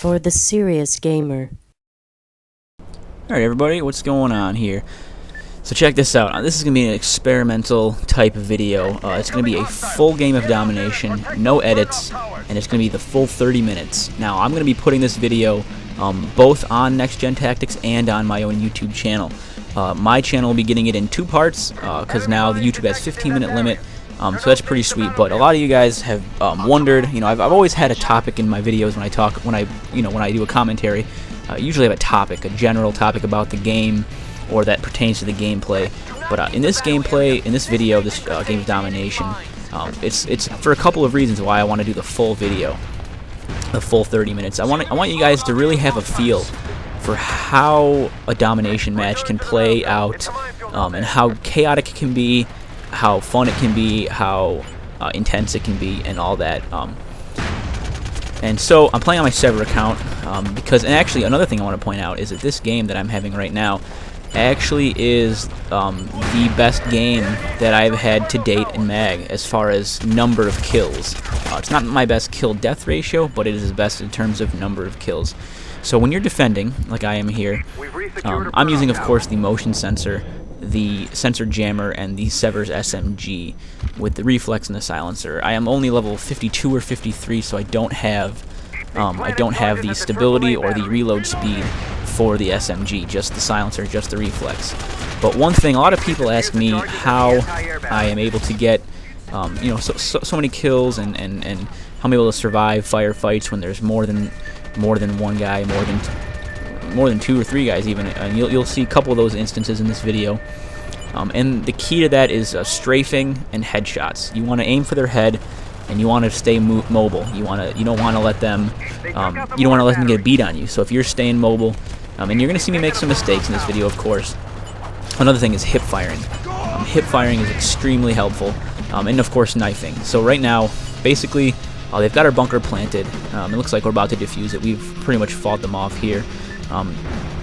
for the serious gamer. Alright everybody, what's going on here? So check this out. This is going to be an experimental type of video. It's going to be a full game of domination, no edits, and it's going to be the full 30 minutes. Now I'm going to be putting this video both on Next Gen Tactics and on my own YouTube channel. My channel will be getting it in 2 parts because now the YouTube has 15-minute limit. So that's pretty sweet. But a lot of you guys have wondered. You know, I've always had a topic in my videos when I talk, when I do a commentary. I usually have a topic, a general topic about the game, or that pertains to the gameplay. But in this gameplay, in this video, this game of domination, it's for a couple of reasons why I want to do the full video, the full 30 minutes. I want you guys to really have a feel for how a domination match can play out, and how chaotic it can be, how fun it can be, how intense it can be, and all that. And so I'm playing on my SVER account because, and actually another thing I want to point out is that this game that I'm having right now actually is the best game that I've had to date in MAG as far as number of kills. It's not my best kill-death ratio, but it is the best in terms of number of kills. So when you're defending, like I am here, I'm using, of course, the motion sensor, the sensor jammer, and the SVER's SMG with the reflex and the silencer. I am only level 52 or 53, so I don't have the stability or the reload speed for the SMG, just the silencer, just the reflex. But one thing, a lot of people ask me how I am able to get so many kills and how I'm able to survive firefights when there's more than one guy, more than 2 or 3 guys even, and you'll see a couple of those instances in this video. And the key to that is strafing and headshots. You want to aim for their head, and you want to stay mobile. You don't want to let them get a beat on you. So if you're staying mobile, and you're going to see me make some mistakes in this video, of course. Another thing is hip firing. Hip firing is extremely helpful, and of course knifing. So right now, basically, they've got our bunker planted. It looks like we're about to defuse it. We've pretty much fought them off here.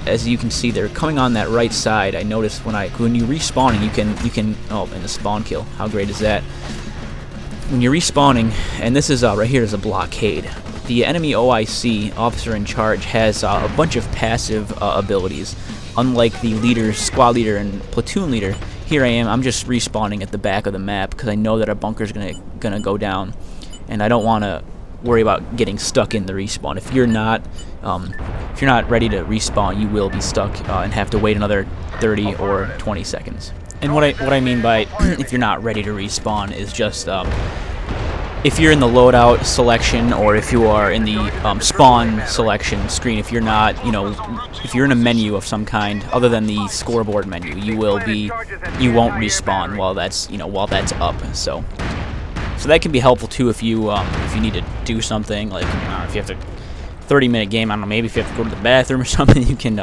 As you can see, they're coming on that right side. I noticed when you respawning, you can and the spawn kill. How great is that? When you're respawning, and this is right here is a blockade. The enemy OIC, officer in charge, has a bunch of passive abilities. Unlike the leader, squad leader, and platoon leader, here I am. I'm just respawning at the back of the map because I know that our bunker's gonna go down, and I don't want to worry about getting stuck in the respawn. If you're not ready to respawn, you will be stuck and have to wait another 30 or 20 seconds. And what I mean by if you're not ready to respawn is just if you're in the loadout selection, or if you are in the spawn selection screen. If you're not, if you're in a menu of some kind other than the scoreboard menu, you won't respawn while that's up. So that can be helpful too if you need to do something, like if you have to 30-minute game, I don't know, maybe if you have to go to the bathroom or something, you can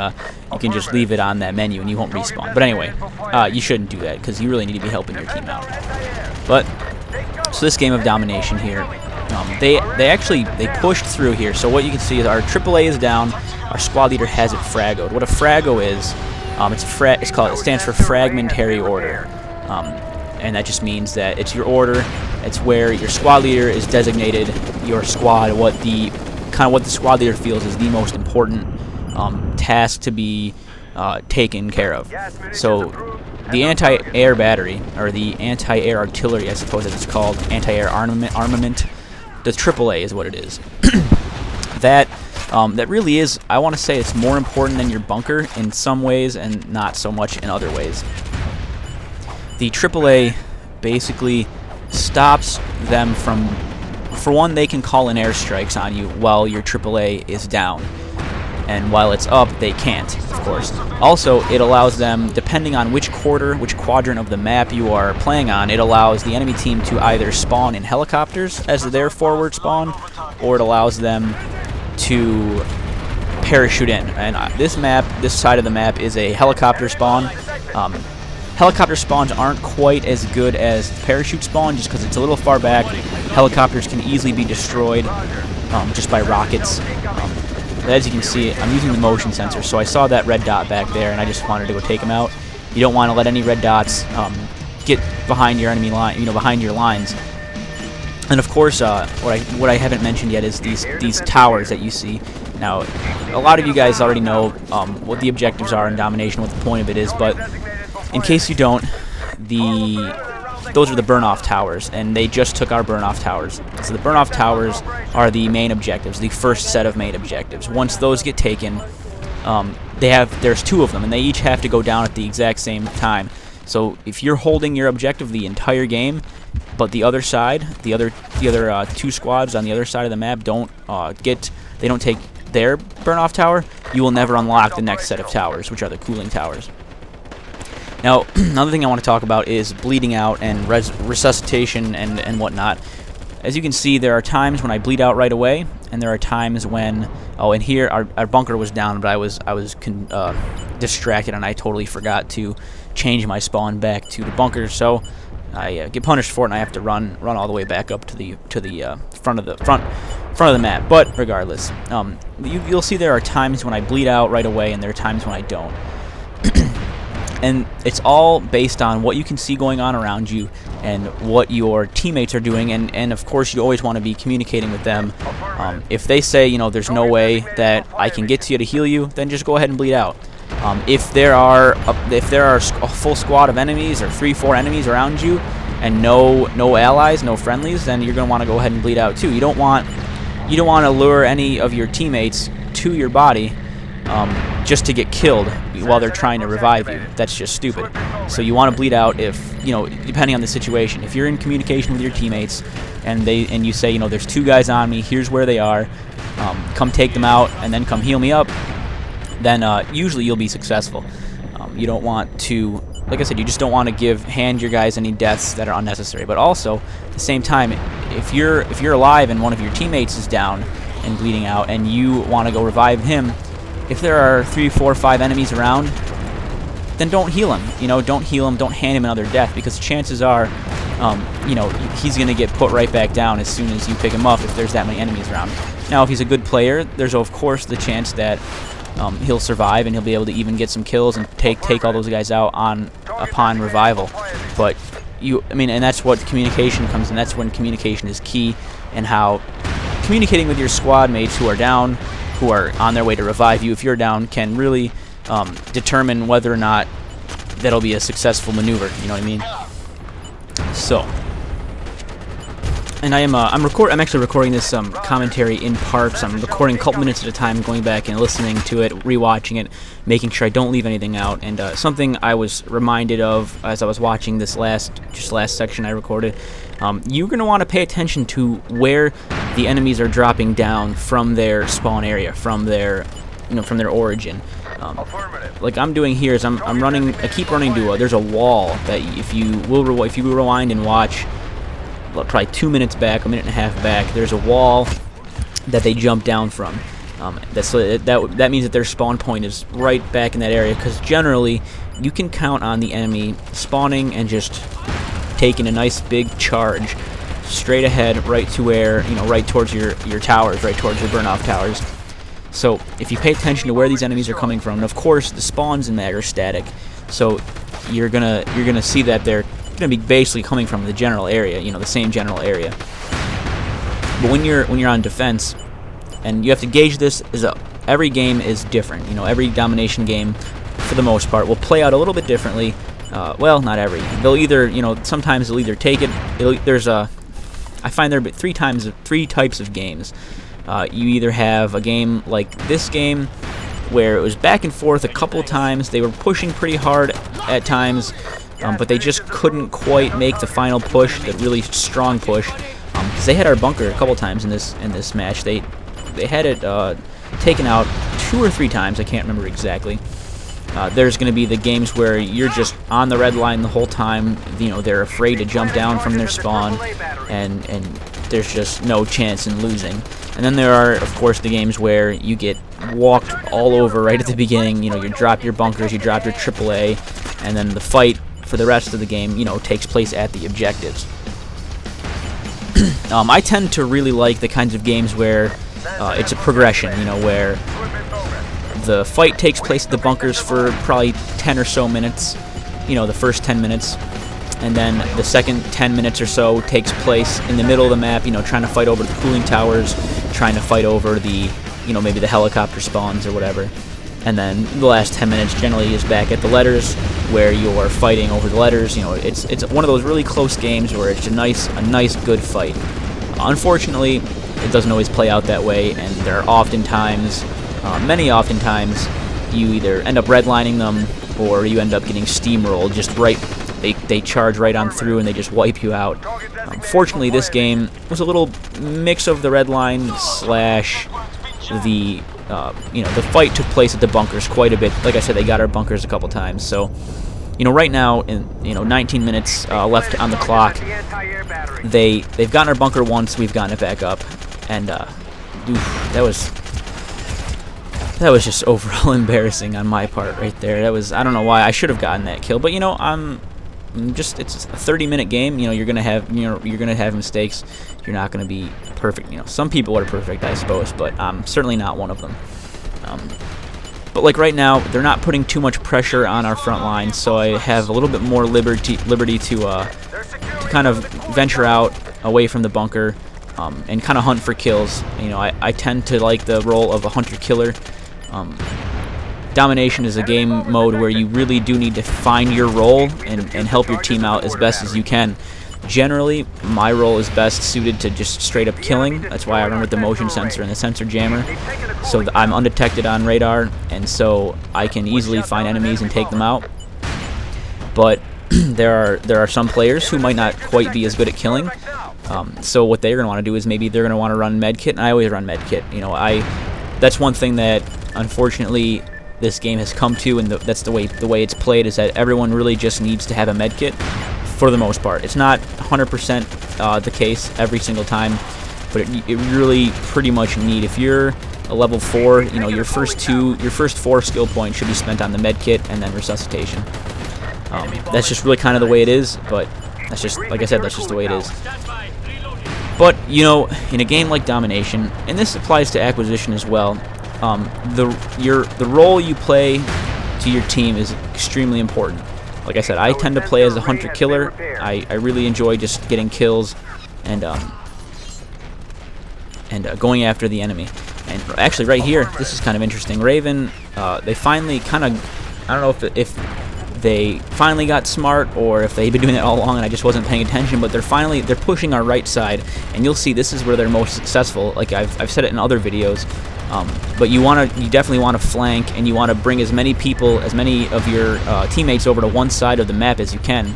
just leave it on that menu and you won't respawn. But anyway, you shouldn't do that because you really need to be helping your team out. But so this game of domination here, they pushed through here. So what you can see is our AAA is down, our squad leader has it fragoed. What a frago is, it stands for fragmentary order. And that just means that it's your order. It's where your squad leader is designated your squad, what the squad leader feels is the most important task to be taken care of. So the anti-air battery, or the anti-air artillery, I suppose as it's called, anti-air armament, the AAA is what it is. That really is, I want to say it's more important than your bunker in some ways and not so much in other ways. The AAA basically stops them from, for one, they can call in airstrikes on you while your AAA is down. And while it's up, they can't, of course. Also, it allows them, depending on which quadrant of the map you are playing on, it allows the enemy team to either spawn in helicopters as their forward spawn, or it allows them to parachute in. And this side of the map is a helicopter spawn. Helicopter spawns aren't quite as good as parachute spawn just because it's a little far back. Helicopters can easily be destroyed just by rockets. But as you can see, I'm using the motion sensor, so I saw that red dot back there and I just wanted to go take him out. You don't want to let any red dots get behind your enemy line, behind your lines. And of course, what I haven't mentioned yet is these towers that you see. Now, a lot of you guys already know what the objectives are in Domination, what the point of it is, but in case you don't, those are the burn-off towers, and they just took our burn-off towers. So the burn-off towers are the main objectives, the first set of main objectives. Once those get taken, there's 2 of them, and they each have to go down at the exact same time. So if you're holding your objective the entire game, but the other side, the other 2 squads on the other side of the map don't take their burn-off tower, you will never unlock the next set of towers, which are the cooling towers. Now, another thing I want to talk about is bleeding out and resuscitation and whatnot. As you can see, there are times when I bleed out right away, and there are times when, and here our bunker was down, but I was distracted and I totally forgot to change my spawn back to the bunker, so I get punished for it, and I have to run all the way back up to the front of the map. But regardless, you'll see there are times when I bleed out right away, and there are times when I don't. And it's all based on what you can see going on around you and what your teammates are doing, and of course you always want to be communicating with them. If they say, you know, there's no way that I can get to you to heal you, then just go ahead and bleed out. If there are a full squad of enemies or 3-4 enemies around you and no allies, no friendlies, then you're going to want to go ahead and bleed out too. You don't want to lure any of your teammates to your body just to get killed while they're trying to revive you. That's just stupid. So you want to bleed out if, you know, depending on the situation. If you're in communication with your teammates and you say, you know, there's 2 guys on me, here's where they are, come take them out and then come heal me up, then usually you'll be successful. You don't want to, like I said, you just don't want to hand your guys any deaths that are unnecessary. But also, at the same time, if you're alive and one of your teammates is down and bleeding out and you want to go revive him, if there are 3, 4, 5 enemies around, then don't heal him. You know, don't heal him. Don't hand him another death, because chances are, you know, he's going to get put right back down as soon as you pick him up if there's that many enemies around. Now, if he's a good player, there's of course the chance that he'll survive and he'll be able to even get some kills and take all those guys out upon revival. But and that's what communication comes in. That's when communication is key, and how communicating with your squad mates who are down, who are on their way to revive you if you're down, can really determine whether or not that'll be a successful maneuver. You know what I mean? So, and I'm actually recording this commentary in parts. I'm recording a couple minutes at a time, going back and listening to it, rewatching it, making sure I don't leave anything out. And something I was reminded of as I was watching this last section I recorded, you're going to want to pay attention to where the enemies are dropping down from their spawn area, from their origin. Like I'm doing here is I keep running to there's a wall that if you rewind and watch, probably 2 minutes back, a minute and a half back, there's a wall that they jump down from. That means that their spawn point is right back in that area, because generally you can count on the enemy spawning and just taking a nice big charge straight ahead, right to where, right towards your towers, right towards your burn-off towers. So if you pay attention to where these enemies are coming from, and of course the spawns in that are static, so you're gonna see that they're gonna be basically coming from the general area, the same general area. But when you're on defense, and you have to gauge this, every game is different. Every domination game, for the most part, will play out a little bit differently. Well, not every. They'll either, sometimes they'll either take it. I find there are three types of games. You either have a game like this game, where it was back and forth a couple of times. They were pushing pretty hard at times, but they just couldn't quite make the final push, the really strong push. Because they had our bunker a couple times in this match. They had it taken out 2 or 3 times. I can't remember exactly. There's going to be the games where you're just on the red line the whole time. They're afraid to jump down from their spawn, and there's just no chance in losing. And then there are, of course, the games where you get walked all over right at the beginning. You drop your bunkers, you drop your AAA, and then the fight for the rest of the game, takes place at the objectives. I tend to really like the kinds of games where it's a progression, where the fight takes place at the bunkers for probably 10 or so minutes, the first 10 minutes, and then the second 10 minutes or so takes place in the middle of the map, trying to fight over the cooling towers, trying to fight over the you know, maybe the helicopter spawns or whatever. And then the last 10 minutes generally is back at the letters, where you're fighting over the letters. You know, it's one of those really close games where it's a nice good fight. Unfortunately, it doesn't always play out that way, and there are oftentimes, oftentimes, you either end up redlining them or you end up getting steamrolled. Just right, they charge right on through and they just wipe you out. Fortunately, this game was a little mix of the redline slash the you know, the fight took place at the bunkers quite a bit. Like I said, they got our bunkers a couple times. So, you know, right now, in 19 minutes left on the clock, they've gotten our bunker once, we've gotten it back up, and oof, that was just overall embarrassing on my part right there. That was, I don't know why I should have gotten that kill, but you know, it's a 30-minute game. You know, you're gonna have mistakes. You're not gonna be perfect. You know, some people are perfect, I suppose, but I'm certainly not one of them. But like right now, they're not putting too much pressure on our front line, so I have a little bit more liberty to kind of venture out away from the bunker and kind of hunt for kills. You know, I tend to like the role of a hunter-killer. Domination is a game mode where you really do need to find your role and help your team out as best as you can. Generally, my role is best suited to just straight up killing. That's why I run with the motion sensor and the sensor jammer, so that I'm undetected on radar, and so I can easily find enemies and take them out. But there are some players who might not quite be as good at killing. So what they're going to want to do is maybe they're going to want to run medkit, and I always run medkit. You know, that's one thing that unfortunately this game has come to, and that's the way it's played, is that everyone really just needs to have a medkit for the most part. It's not 100% the case every single time, but it really pretty much need. If you're a level 4, you know, your first 4 skill points should be spent on the medkit and then resuscitation. That's just really kind of the way it is, but that's just, like I said, that's just the way it is. But, you know, in a game like Domination, and this applies to Acquisition as well, the role you play to your team is extremely important. Like I said, I tend to play as a hunter-killer. I really enjoy just getting kills and going after the enemy. And actually, right here, this is kind of interesting. Raven, they finally kind of, I don't know if they finally got smart or if they've been doing it all along and I just wasn't paying attention, but they're pushing our right side, and you'll see this is where they're most successful. Like I've said it in other videos, but you definitely want to flank, and you want to bring as many people, as many of your teammates over to one side of the map as you can,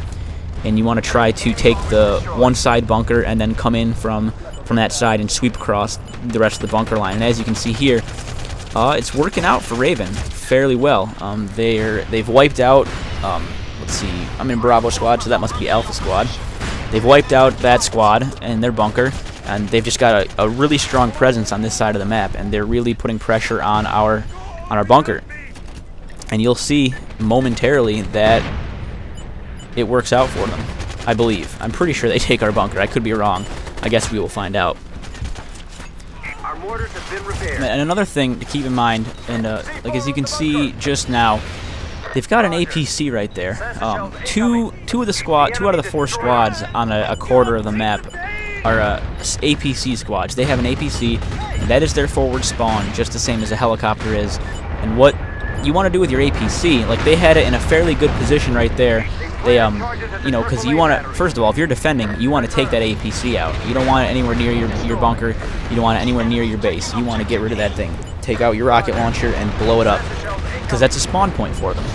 and you want to try to take the one side bunker and then come in from that side and sweep across the rest of the bunker line. And as you can see here, it's working out for Raven fairly well. They've wiped out, let's see, I'm in Bravo squad, so that must be Alpha squad. They've wiped out that squad and their bunker, and they've just got a really strong presence on this side of the map, and they're really putting pressure on our bunker. And you'll see momentarily that it works out for them, I believe. I'm pretty sure they take our bunker. I could be wrong. I guess we will find out. Our mortars have been repaired. And another thing to keep in mind, and like as you can see just now, they've got an APC right there. Two out of the 4 squads on a quarter of the map are APC squads. They have an APC, and that is their forward spawn, just the same as a helicopter is. And what you want to do with your APC, like they had it in a fairly good position right there. They, you know, because you want to, first of all, if you're defending, you want to take that APC out. You don't want it anywhere near your bunker. You don't want it anywhere near your base. You want to get rid of that thing. Take out your rocket launcher and blow it up, because that's a spawn point for them.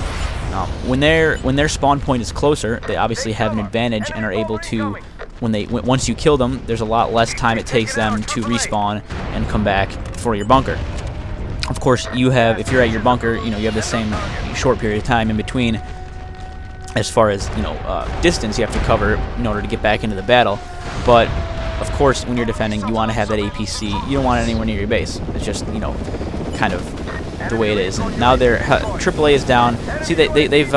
When their spawn point is closer, they obviously have an advantage and are able to, once you kill them, there's a lot less time it takes them to respawn and come back for your bunker. Of course, if you're at your bunker, you know, you have the same short period of time in between. As far as, you know, distance you have to cover in order to get back into the battle. But of course, when you're defending, you want to have that APC. You don't want it anywhere near your base. It's just, you know, kind of the way it is. And now their AAA is down. See, they've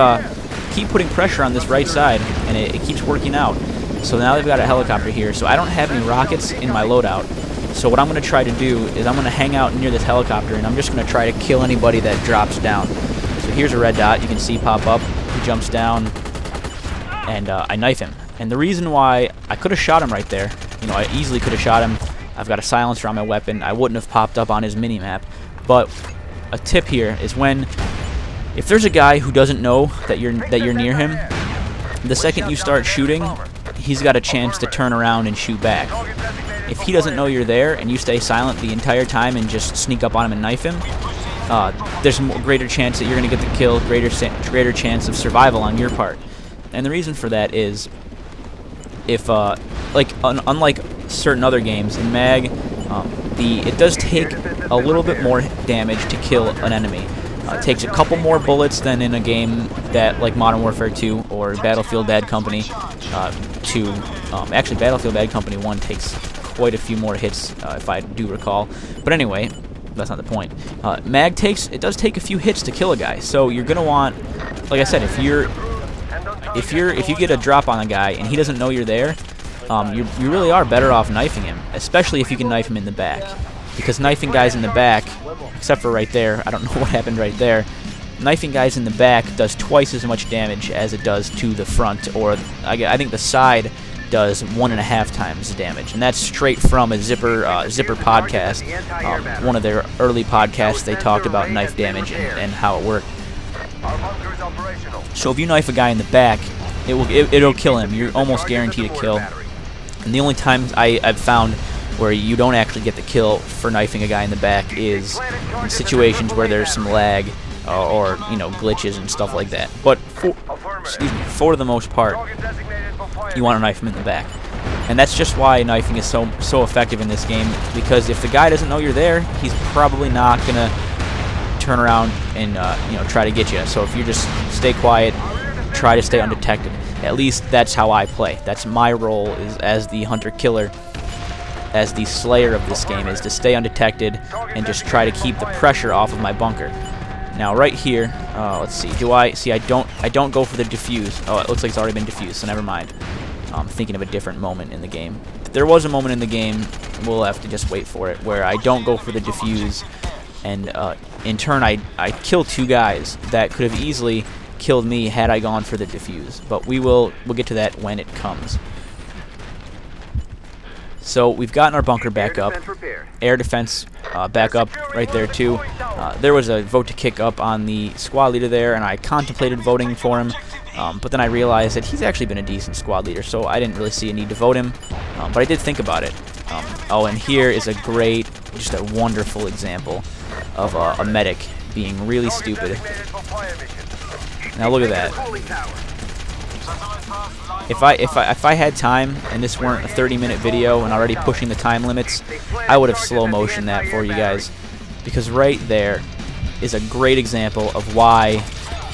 keep putting pressure on this right side, and it keeps working out. So now they've got a helicopter here. So I don't have any rockets in my loadout. So what I'm going to try to do is I'm going to hang out near this helicopter, and I'm just going to try to kill anybody that drops down. So here's a red dot you can see pop up. He jumps down, and I knife him. And the reason why I could have shot him right there, you know, I easily could have shot him, I've got a silencer on my weapon. I wouldn't have popped up on his minimap. But a tip here is if there's a guy who doesn't know that you're near him, the second you start shooting, he's got a chance to turn around and shoot back. If he doesn't know you're there and you stay silent the entire time and just sneak up on him and knife him, there's a greater chance that you're going to get the kill, greater chance of survival on your part. And the reason for that is, if unlike certain other games in Mag, it does take a little bit more damage to kill an enemy. It takes a couple more bullets than in a game that like Modern Warfare 2 or Battlefield Bad Company 2. Actually, Battlefield Bad Company 1 takes quite a few more hits, if I do recall. But anyway, that's not the point. Mag does take a few hits to kill a guy, so you're gonna want, like I said, if you get a drop on a guy and he doesn't know you're there, you really are better off knifing him, especially if you can knife him in the back. Because knifing guys in the back, except for right there, I don't know what happened right there, knifing guys in the back does twice as much damage as it does to the front, or I think the side does 1.5 times the damage, and that's straight from a Zipper podcast. One of their early podcasts, they talked about knife damage and how it worked. So if you knife a guy in the back, it'll kill him. You're almost guaranteed a kill. And the only times I've found where you don't actually get the kill for knifing a guy in the back is in situations where there's some lag or glitches and stuff like that. But for the most part, you want to knife him in the back. And that's just why knifing is so effective in this game, because if the guy doesn't know you're there, he's probably not gonna turn around and try to get you. So if you just stay quiet, try to stay undetected. At least that's how I play. That's my role, is as the hunter-killer, as the slayer of this game, is to stay undetected and just try to keep the pressure off of my bunker. Now right here, let's see. I don't go for the defuse. Oh, it looks like it's already been defused, so never mind. I'm thinking of a different moment in the game. There was a moment in the game, we'll have to just wait for it, where I don't go for the defuse, and in turn I kill 2 guys that could have easily killed me had I gone for the defuse. But we'll get to that when it comes. So we've gotten our bunker back up. Air defense back up right there too. There was a vote to kick up on the squad leader there, and I contemplated voting for him, but then I realized that he's actually been a decent squad leader, so I didn't really see a need to vote him, but I did think about it. Oh, and here is just a wonderful example of a medic being really stupid. Now look at that. If I had time and this weren't a 30-minute video and already pushing the time limits, I would have slow motioned that for you guys, because right there is a great example of why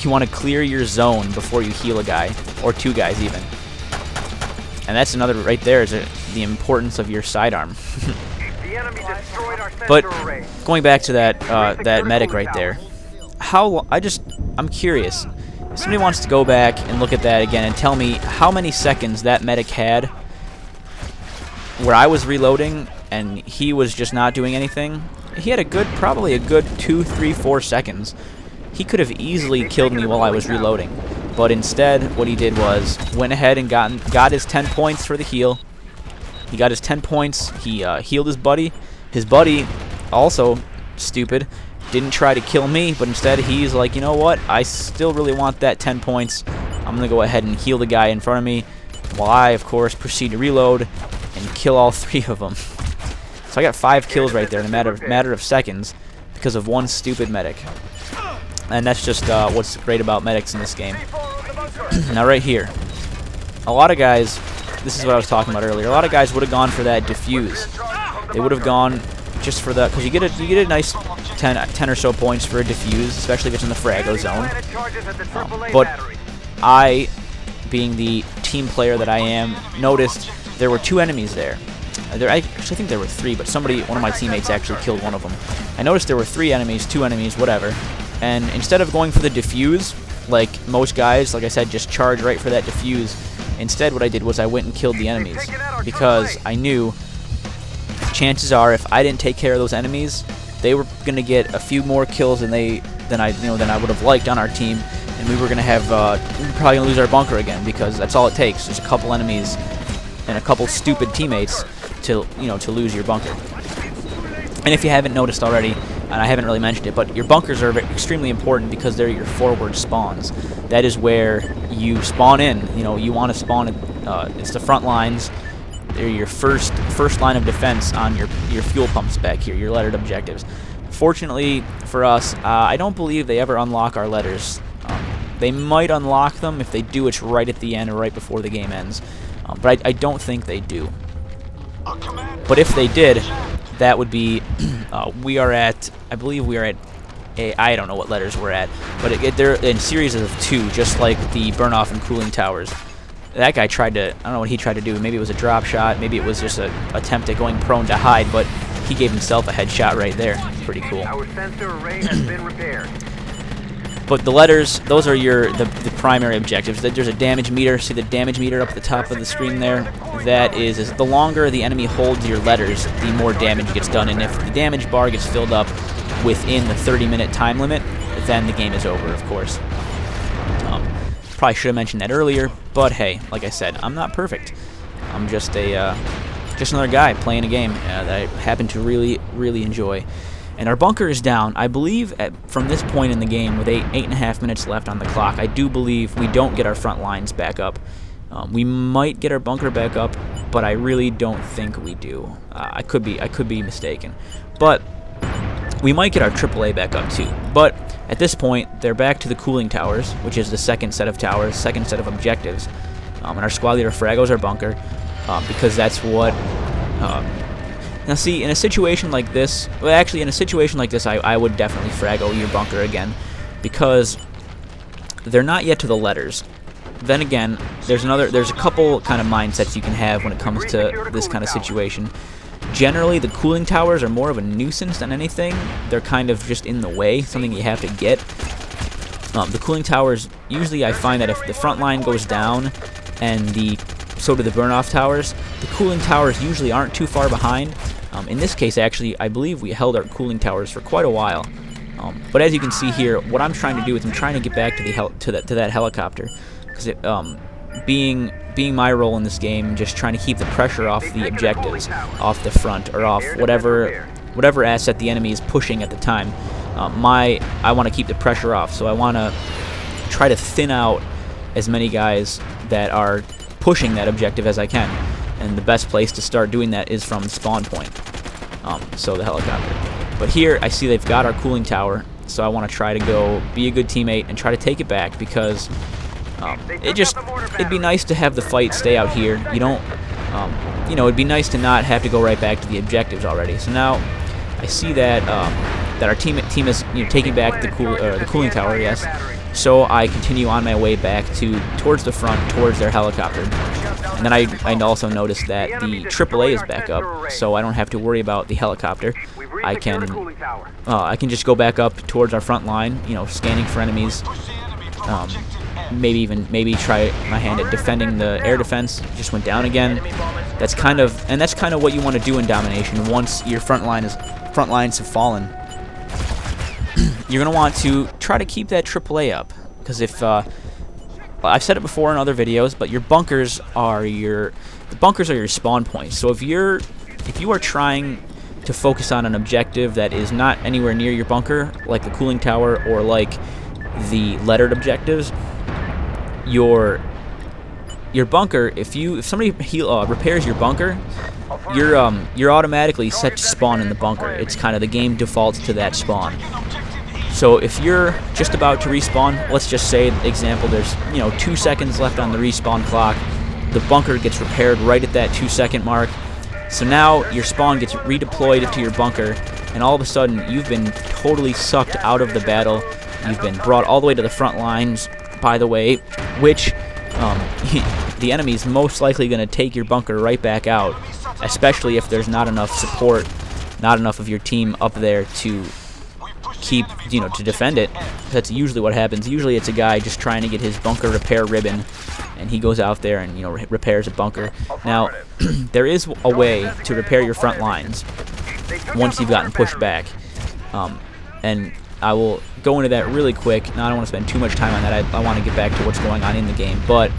you want to clear your zone before you heal a guy, or 2 guys even. And that's another right there is the importance of your sidearm. But going back to that medic right there, I'm curious. If somebody wants to go back and look at that again and tell me how many seconds that medic had where I was reloading and he was just not doing anything. He had probably a good 2, 3, 4 seconds. He could have easily killed me while I was reloading, but instead what he did was went ahead and got his 10 points for the heal. He got his 10 points. He healed his buddy. His buddy, also stupid, didn't try to kill me, but instead he's like, you know what, I still really want that 10 points. I'm going to go ahead and heal the guy in front of me, while I, of course, proceed to reload and kill all 3 of them. So I got 5 kills right there in a matter of seconds because of one stupid medic. And that's just what's great about medics in this game. Now right here, a lot of guys, this is what I was talking about earlier, a lot of guys would have gone for that defuse. They would have gone just for that, because you get a nice 10 or so points for a defuse, especially if it's in the Frago zone. But I, being the team player that I am, noticed there were 2 enemies there. I actually think there were 3, but one of my teammates actually killed one of them. I noticed there were 3 enemies, 2 enemies, whatever. And instead of going for the defuse, like most guys, like I said, just charge right for that defuse, instead what I did was I went and killed the enemies, because I knew chances are if I didn't take care of those enemies, they were going to get a few more kills than I would have liked on our team, and we were going to have we were probably going to lose our bunker again, because that's all it takes. There's a couple enemies and a couple stupid teammates to lose your bunker. And if you haven't noticed already, and I haven't really mentioned it, but your bunkers are extremely important because they're your forward spawns. That is where you spawn in. You want to spawn. It's the front lines. They're your first line of defense on your fuel pumps back here, your lettered objectives. Fortunately for us, I don't believe they ever unlock our letters. They might unlock them. If they do, it's right at the end or right before the game ends. But I don't think they do. But if they did, that would be, we are at, I believe we are at, I don't know what letters we're at, but they're in series of 2, just like the burn-off and cooling towers. That guy tried to, I don't know what he tried to do, maybe it was a drop shot, maybe it was just an attempt at going prone to hide, but he gave himself a headshot right there. Pretty cool. Our sensor array has been repaired. But the letters, those are the primary objectives. There's a damage meter. See the damage meter up at the top of the screen there? That is the longer the enemy holds your letters, the more damage gets done. And if the damage bar gets filled up within the 30-minute time limit, then the game is over, of course. Probably should have mentioned that earlier, but hey, like I said, I'm not perfect. I'm just another guy playing a game that I happen to really, really enjoy. And our bunker is down. I believe from this point in the game, with 8.5 minutes left on the clock, I do believe we don't get our front lines back up. We might get our bunker back up, but I really don't think we do. I could be mistaken. But we might get our AAA back up too. But at this point, they're back to the cooling towers, which is the second set of towers, second set of objectives. And our squad leader fragos our bunker because that's what... Now see, in a situation like this, well actually in a situation like this I would definitely fraggo your bunker again, because they're not yet to the letters. Then again, there's a couple kind of mindsets you can have when it comes to this kind of situation. Generally, the cooling towers are more of a nuisance than anything. They're kind of just in the way, something you have to get. The cooling towers, usually I find that if the front line goes down and so do the burn-off towers, the cooling towers usually aren't too far behind. In this case, actually, I believe we held our cooling towers for quite a while. But as you can see here, what I'm trying to do is I'm trying to get back to that helicopter, because being my role in this game, just trying to keep the pressure off the objectives, off the front, or off whatever asset the enemy is pushing at the time. I want to keep the pressure off, so I want to try to thin out as many guys that are pushing that objective as I can, and the best place to start doing that is from the spawn point, so the helicopter. But here I see they've got our cooling tower, so I want to try to go be a good teammate and try to take it back, because it'd be nice to have the fight stay out here. You don't, it'd be nice to not have to go right back to the objectives already. So now I see that our team is taking back the cooling tower, yes. So I continue on my way back towards the front, towards their helicopter. And then I also noticed that the AAA is back up, so I don't have to worry about the helicopter. I can just go back up towards our front line, scanning for enemies. Maybe try my hand at defending the air defense. Just went down again. That's kind of what you want to do in domination. Once your front lines have fallen, you're gonna want to try to keep that AAA up, because if I've said it before in other videos, but your bunkers are your spawn points. So if you are trying to focus on an objective that is not anywhere near your bunker, like the cooling tower or like the lettered objectives, your bunker, if somebody repairs your bunker, you're automatically set to spawn in the bunker. It's kind of the game defaults to that spawn. So if you're just about to respawn, let's just say, example, there's 2 seconds left on the respawn clock. The bunker gets repaired right at that 2-second mark. So now your spawn gets redeployed to your bunker, and all of a sudden you've been totally sucked out of the battle. You've been brought all the way to the front lines, by the way, which the enemy's most likely going to take your bunker right back out, especially if there's not enough support, not enough of your team up there to keep, to defend it. That's usually what happens. Usually it's a guy just trying to get his bunker repair ribbon, and he goes out there and repairs a bunker. Now there is a way to repair your front lines once you've gotten pushed back, and I will go into that really quick. Now I don't want to spend too much time on that. I want to get back to what's going on in the game, but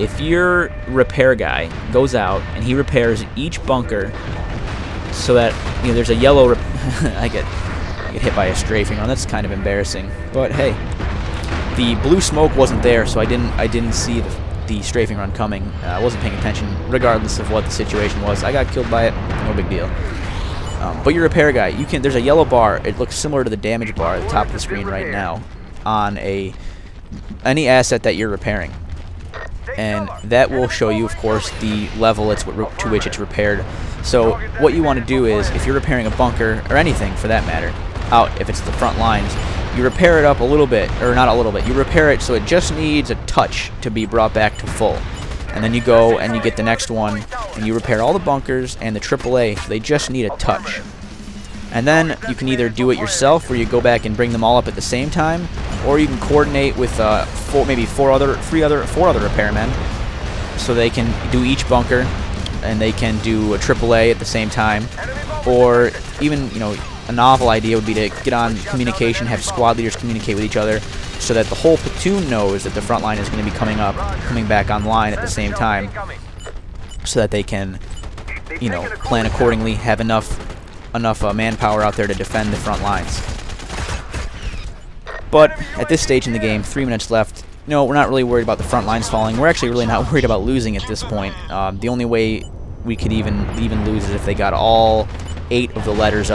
if your repair guy goes out and he repairs each bunker so that, you know, there's a yellow I get hit by a strafing run. That's kind of embarrassing, but hey, the blue smoke wasn't there, so I didn't see the strafing run coming. I wasn't paying attention regardless of what the situation was. I got killed by it, no big deal. But your repair guy, there's a yellow bar. It looks similar to the damage bar at the top of the screen right now on any asset that you're repairing. And that will show you, of course, the level to which it's repaired. So what you want to do is, if you're repairing a bunker, or anything for that matter, out if it's the front lines, you repair it up a little bit, or not a little bit, you repair it so it just needs a touch to be brought back to full. And then you go and you get the next one, and you repair all the bunkers and the AAA, so they just need a touch. And then you can either do it yourself, where you go back and bring them all up at the same time, or you can coordinate with four other repairmen, so they can do each bunker, and they can do a AAA at the same time. Or even, you know, a novel idea would be to get on communication, have squad leaders communicate with each other, so that the whole platoon knows that the front line is going to be coming back online at the same time, so that they can, you know, plan accordingly, have enough manpower out there to defend the front lines. But at this stage in the game, 3 minutes left, no, we're not really worried about the front lines falling. We're actually really not worried about losing at this point. The only way we could even lose is if they got all 8 of the letters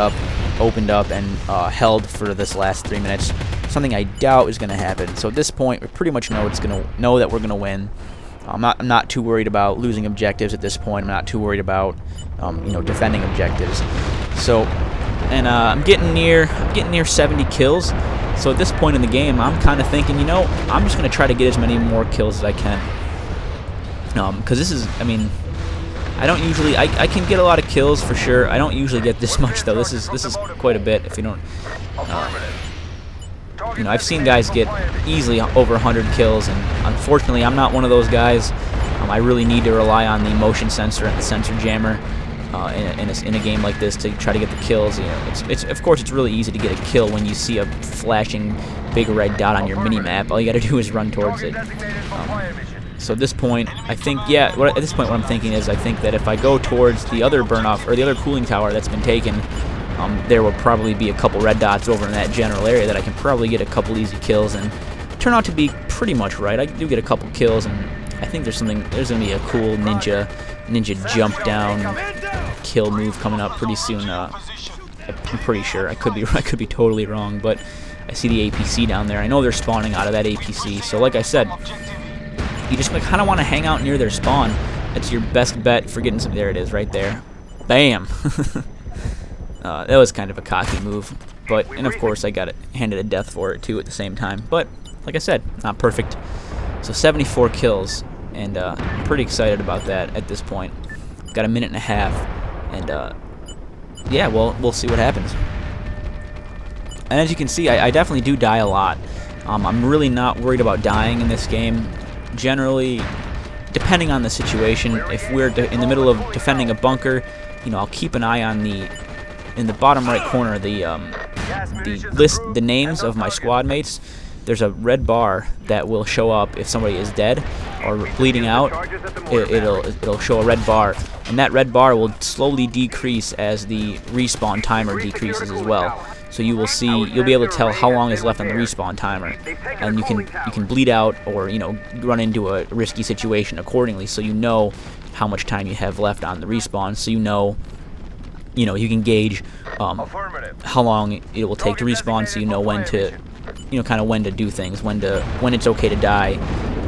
opened up and held for this last 3 minutes. Something I doubt is going to happen. So at this point, we pretty much know that we're going to win. I'm not too worried about losing objectives at this point. I'm not too worried about you know, defending objectives. So, and I'm getting near 70 kills. So at this point in the game, I'm kind of thinking, you know, I'm just going to try to get as many more kills as I can. Because this is, I mean, I don't usually, I can get a lot of kills for sure. I don't usually get this much though. This is quite a bit. If you don't, you know, I've seen guys get easily over 100 kills, and unfortunately, I'm not one of those guys. I really need to rely on the motion sensor and the sensor jammer in a game like this to try to get the kills. You know, of course it's really easy to get a kill when you see a flashing big red dot on your mini map. All you got to do is run towards it. So at this point, I think, yeah, at this point what I'm thinking is, I think that if I go towards the other burn-off, or the other cooling tower that's been taken, there will probably be a couple red dots over in that general area that I can probably get a couple easy kills, and turn out to be pretty much right. I do get a couple kills, and I think there's going to be a cool ninja jump down kill move coming up pretty soon. I'm pretty sure. I could be totally wrong, but I see the APC down there. I know they're spawning out of that APC, so like I said, you just kind of want to hang out near their spawn. That's your best bet for getting some. There it is, right there. Bam! That was kind of a cocky move, and of course I got handed a death for it too at the same time. But like I said, not perfect. So 74 kills, and I'm pretty excited about that at this point. Got a minute and a half, and yeah, well, we'll see what happens. And as you can see, I definitely do die a lot. I'm really not worried about dying in this game. Generally, depending on the situation, if we're in the middle of defending a bunker, you know, I'll keep an eye on in the bottom right corner, the names of my squad mates. There's a red bar that will show up if somebody is dead or bleeding out. It'll show a red bar, and that red bar will slowly decrease as the respawn timer decreases as well. So you'll be able to tell how long is left on the respawn timer, and you can bleed out or, you know, run into a risky situation accordingly, so you know how much time you have left on the respawn, so you know you can gauge how long it will take to respawn, so you know when to, you know, kind of when to do things, when it's okay to die,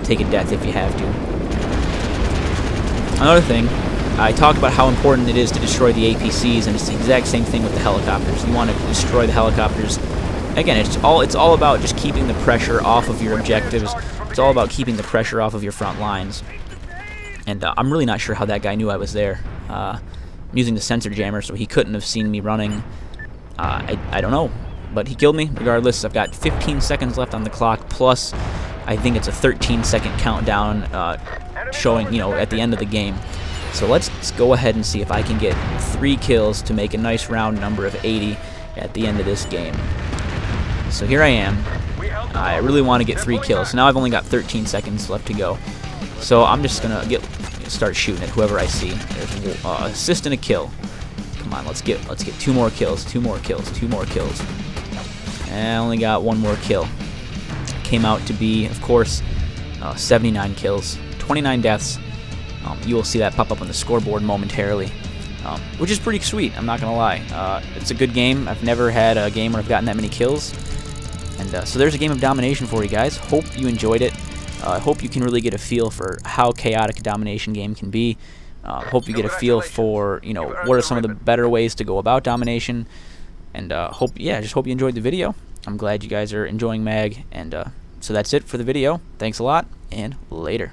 take a death if you have to. Another thing, I talked about how important it is to destroy the APCs, and it's the exact same thing with the helicopters. You want to destroy the helicopters. Again, it's all about just keeping the pressure off of your objectives. It's all about keeping the pressure off of your front lines. And I'm really not sure how that guy knew I was there. I'm using the sensor jammer, so he couldn't have seen me running. I don't know, but he killed me regardless. I've got 15 seconds left on the clock, plus I think it's a 13-second countdown showing, you know, at the end of the game. So let's go ahead and see if I can get 3 kills to make a nice round number of 80 at the end of this game. So here I am. I really want to get 3 kills. So now I've only got 13 seconds left to go. So I'm just gonna start shooting at whoever I see. There's assist and a kill. Come on, let's get 2 more kills, 2 more kills, 2 more kills. And I only got 1 more kill. Came out to be, of course, 79 kills, 29 deaths. You will see that pop up on the scoreboard momentarily, which is pretty sweet. I'm not gonna lie. It's a good game. I've never had a game where I've gotten that many kills, and so there's a game of domination for you guys. Hope you enjoyed it. I hope you can really get a feel for how chaotic a domination game can be. Hope you get a feel for, you know, what are some of the better ways to go about domination, and just hope you enjoyed the video. I'm glad you guys are enjoying MAG, and so that's it for the video. Thanks a lot, and later.